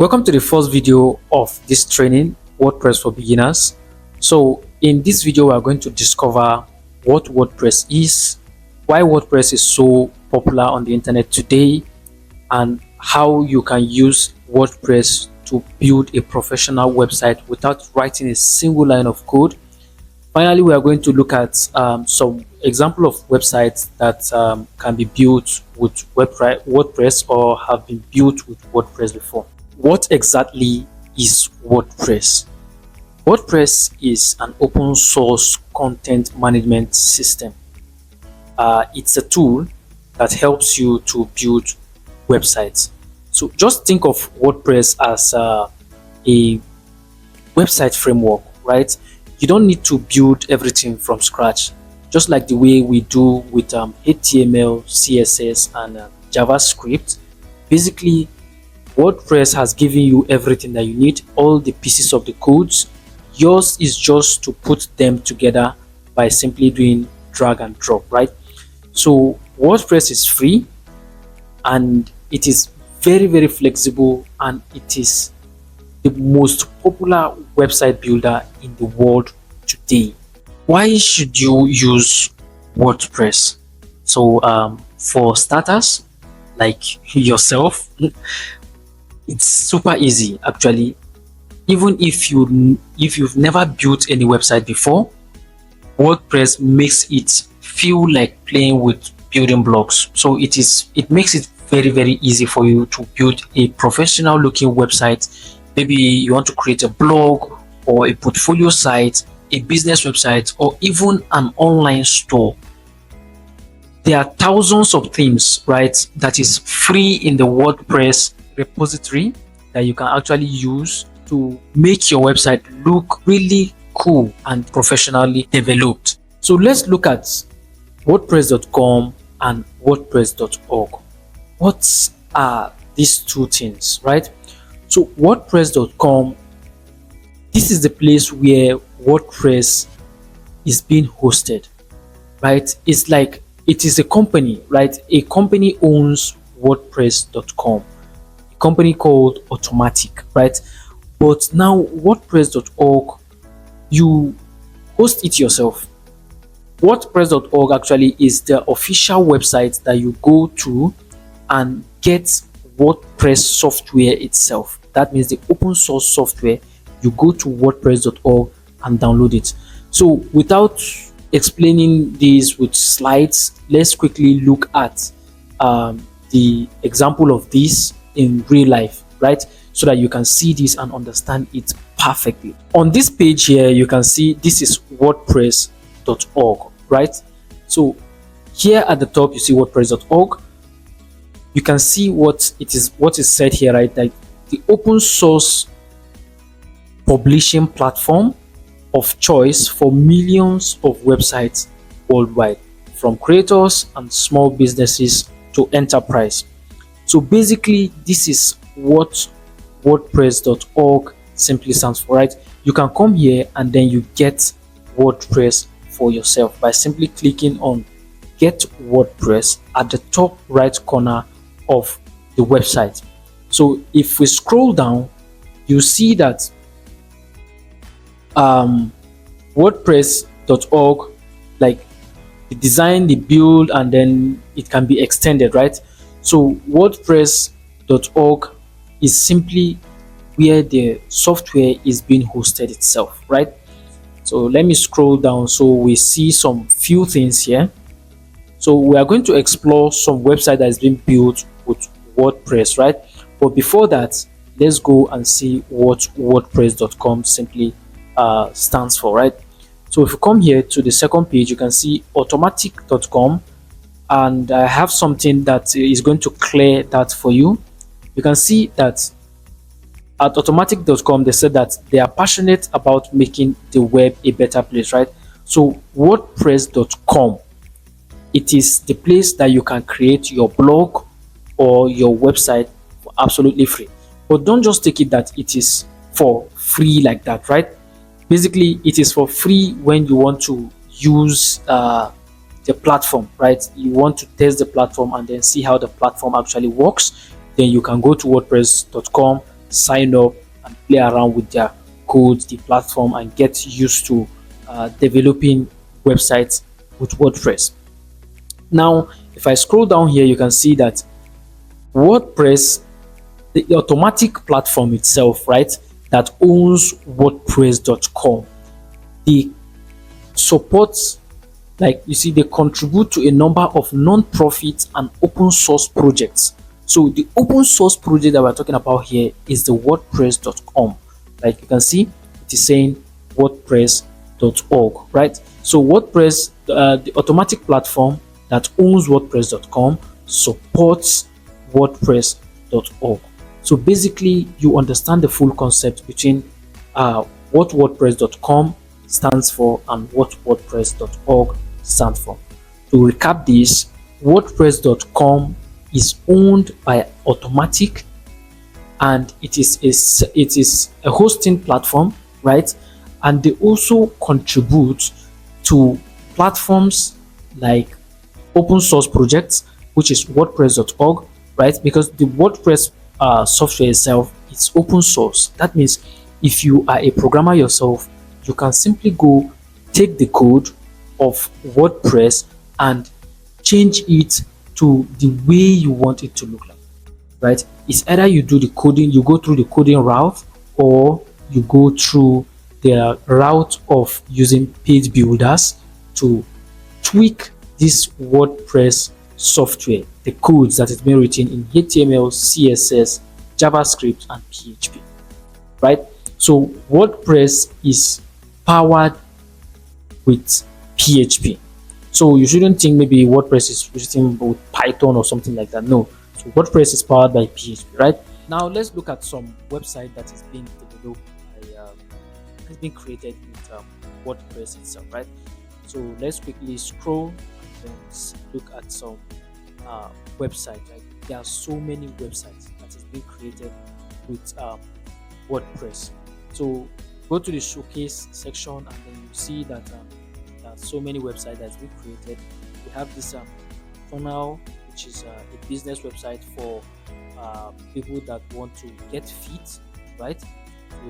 Welcome to the first video of this training, WordPress for beginners. So in this video, we are going to discover what WordPress is, why WordPress is so popular on the internet today, and how you can use WordPress to build a professional website without writing a single line of code. Finally, we are going to look at some example of websites that can be built with WordPress or have been built with WordPress before. What exactly is WordPress? WordPress is an open source content management system. It's a tool that helps you to build websites. So just think of WordPress as a website framework, right? You don't need to build everything from scratch, just like the way we do with HTML, CSS, and JavaScript. Basically, WordPress has given you everything that you need, all the pieces of the codes. Yours is just to put them together by simply doing drag and drop, right? So WordPress is free and it is very flexible, and it is the most popular website builder in the world today. Why should you use WordPress? So for starters, like yourself, it's super easy actually. Even if you've never built any website before, WordPress makes it feel like playing with building blocks. So it makes it very easy for you to build a professional looking website. Maybe you want to create a blog or a portfolio site, a business website, or even an online store. There are thousands of themes, right, that is free in the WordPress repository that you can actually use to make your website look really cool and professionally developed. So let's look at WordPress.com and WordPress.org. What are these two things, right? So WordPress.com, this is the place where WordPress is being hosted, right? It's like it is a company, right? A company owns WordPress.com, a company called Automatic, right? But now WordPress.org, you host it yourself. WordPress.org actually is the official website that you go to and get WordPress software itself. That means the open source software. You go to WordPress.org and download it. So without explaining this with slides, let's quickly look at the example of this in real life, right? So that you can see this and understand it perfectly. On this page here, you can see this is WordPress.org, right? So here at the top, you see WordPress.org. You can see what is said here, right? Like the open source publishing platform of choice for millions of websites worldwide, from creators and small businesses to enterprise. So basically, this is what WordPress.org simply stands for, right? You can come here and then you get WordPress for yourself by simply clicking on Get WordPress at the top right corner of the website. So if we scroll down, you see that WordPress.org, like the design, the build, and then it can be extended, right? So WordPress.org is simply where the software is being hosted itself, right? So let me scroll down so we see some few things here. So we are going to explore some website that is being built with WordPress, right? But before that, let's go and see what WordPress.com simply stands for, right? So if you come here to the second page, you can see automatic.com, and I have something that is going to clear that for you. You can see that at automatic.com, they said that they are passionate about making the web a better place, right? So WordPress.com, it is the place that you can create your blog or your website for absolutely free. But don't just take it that it is for free like that, right? Basically, it is for free when you want to use the platform, right? You want to test the platform and then see how the platform actually works. Then you can go to WordPress.com sign up and play around with their codes, the platform, and get used to developing websites with WordPress. Now, if I scroll down here, you can see that WordPress, the automatic platform itself, right, that owns WordPress.com, they support, like you see, they contribute to a number of non-profit and open source projects. So the open source project that we're talking about here is the WordPress.com. Like you can see, it is saying WordPress.org, right? So WordPress, the automatic platform that owns WordPress.com, supports WordPress.org. So basically, you understand the full concept between what WordPress.com stands for and what WordPress.org stands for. To recap this, WordPress.com is owned by Automatic, and it is a hosting platform, right? And they also contribute to platforms like open source projects, which is WordPress.org, right? Because the WordPress software itself is open source. That means if you are a programmer yourself, you can simply go take the code of WordPress and change it to the way you want it to look like, right? It's either you do the coding, you go through the coding route, or you go through the route of using page builders to tweak this WordPress software, the codes that is being written in HTML, CSS, JavaScript, and PHP, right? So WordPress is powered with PHP. So you shouldn't think maybe WordPress is written with Python or something like that. No. So WordPress is powered by PHP, right? Now let's look at some website that is being developed by, has been created with WordPress itself, right? So let's quickly scroll and look at some websites. Right? There are so many websites that is being created with WordPress. So go to the showcase section and then you see that there are so many websites that's been created. We have this funnel, which is a business website for people that want to get fit, right? So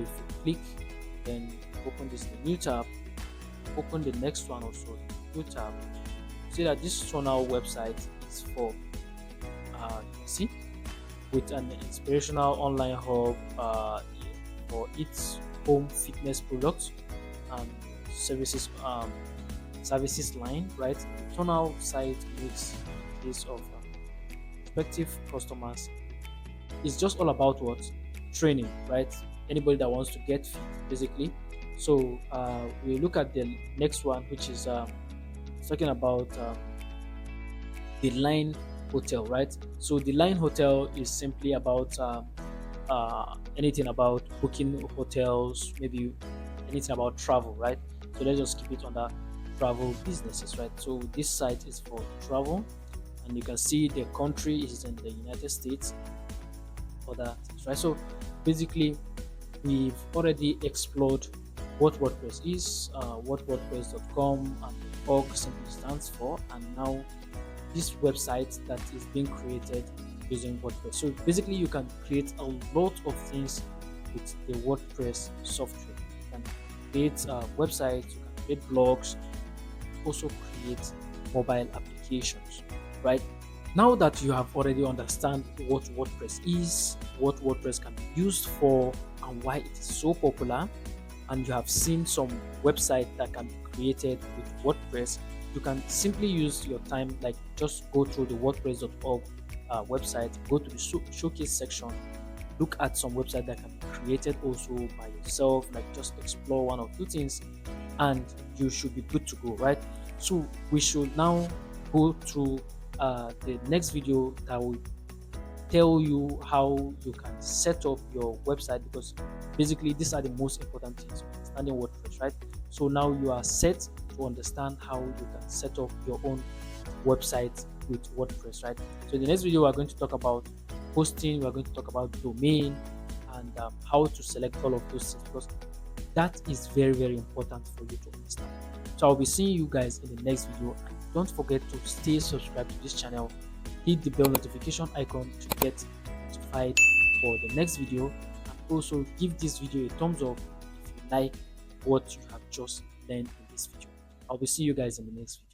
if you click, then open this in a new tab, open the next one also, new tab. See that this funnel website is for you can see, with an inspirational online hub for its home fitness products and services services line, right? The funnel site makes use of prospective customers. It's just all about what? Training, right? Anybody that wants to get fit, basically. So we look at the next one, which is talking about the Line Hotel, right? So the Line Hotel is simply about anything about booking hotels, maybe anything about travel, right? So let's just keep it under travel businesses, right? So this site is for travel, and you can see the country is in the United States, other things, right? So basically, we've already explored what WordPress is, what WordPress.com and org simply stands for, and now this website that is being created using WordPress. So basically, you can create a lot of things with the WordPress software. You can create websites, you can create blogs, also create mobile applications, right? Now that you have already understand what WordPress is, what WordPress can be used for, and why it is so popular, and you have seen some website that can be created with WordPress, you can simply use your time, like just go through the WordPress.org website, go to the showcase section, look at some website that can be created also by yourself, like just explore one or two things, and you should be good to go, right? So we should now go through the next video that will tell you how you can set up your website, because basically these are the most important things, understanding WordPress, right? So now you are set to understand how you can set up your own website with WordPress, right? So in the next video, we're going to talk about hosting, we're going to talk about domain, and how to select all of those things, because that is very, very important for you to understand. So I'll be seeing you guys in the next video, and don't forget to stay subscribed to this channel, hit the bell notification icon to get notified for the next video, and also give this video a thumbs up if you like what you have just learned in this video. I will see you guys in the next video.